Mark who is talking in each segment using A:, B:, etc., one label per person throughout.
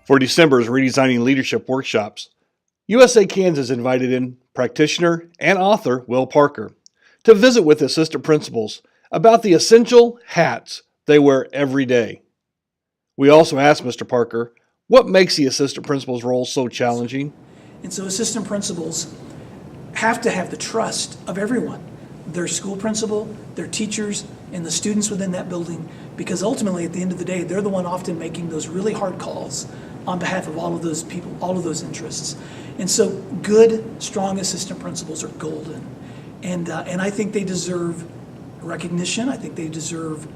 A: For December's Redesigning Leadership workshops, USA Kansas invited in practitioner and author Will Parker to visit with assistant principals about the essential hats they wear every day. We also asked Mr. Parker what makes the assistant principal's role so challenging.
B: And so assistant principals have to have the trust of everyone, their school principal, their teachers, and the students within that building, because ultimately at the end of the day, they're the one often making those really hard calls on behalf of all of those people, all of those interests. And so good, strong assistant principals are golden. And I think they deserve recognition. I think they deserve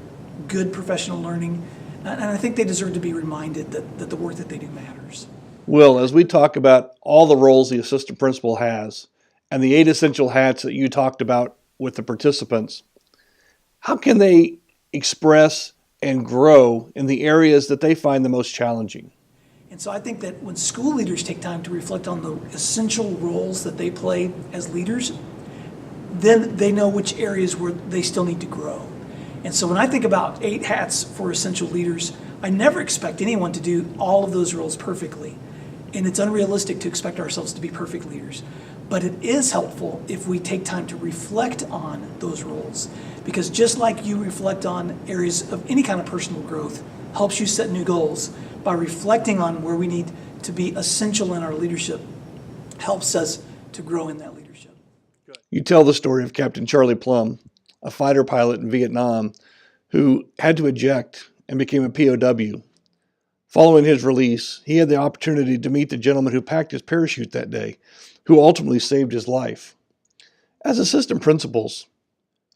B: good professional learning. And I think they deserve to be reminded that the work that they do matters.
A: Will, as we talk about all the roles the assistant principal has and the 8 essential hats that you talked about with the participants, how can they express and grow in the areas that they find the most challenging?
B: And so I think that when school leaders take time to reflect on the essential roles that they play as leaders, then they know which areas where they still need to grow. And so when I think about 8 hats for essential leaders, I never expect anyone to do all of those roles perfectly. And it's unrealistic to expect ourselves to be perfect leaders. But it is helpful if we take time to reflect on those roles. Because just like you reflect on areas of any kind of personal growth, helps you set new goals, by reflecting on where we need to be essential in our leadership, helps us to grow in that leadership.
A: You tell the story of Captain Charlie Plum, a fighter pilot in Vietnam who had to eject and became a POW. Following his release, he had the opportunity to meet the gentleman who packed his parachute that day, who ultimately saved his life. As assistant principals,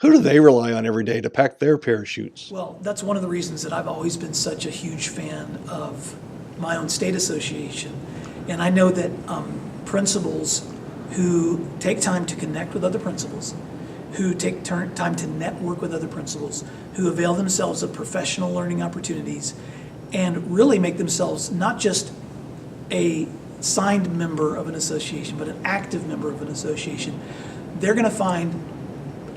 A: who do they rely on every day to pack their parachutes?
B: Well, that's one of the reasons that I've always been such a huge fan of my own state association. And I know that principals who take time to connect with other principals, who take time to network with other principals, who avail themselves of professional learning opportunities, and really make themselves not just a signed member of an association, but an active member of an association, they're going to find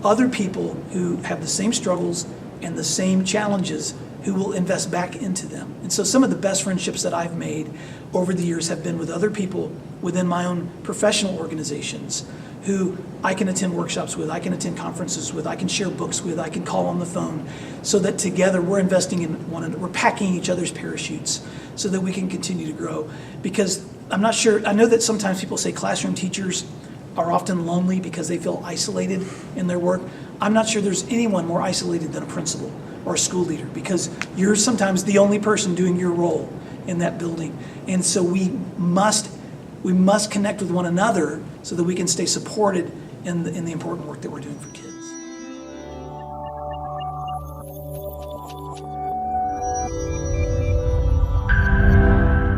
B: other people who have the same struggles and the same challenges who will invest back into them. And so some of the best friendships that I've made over the years have been with other people within my own professional organizations who I can attend workshops with, I can attend conferences with, I can share books with, I can call on the phone, so that together we're investing in one another, we're packing each other's parachutes so that we can continue to grow. Because I'm not sure, I know that sometimes people say classroom teachers are often lonely because they feel isolated in their work. I'm not sure there's anyone more isolated than a principal or a school leader, because you're sometimes the only person doing your role in that building. And so we must connect with one another so that we can stay supported in the important work that we're doing for kids.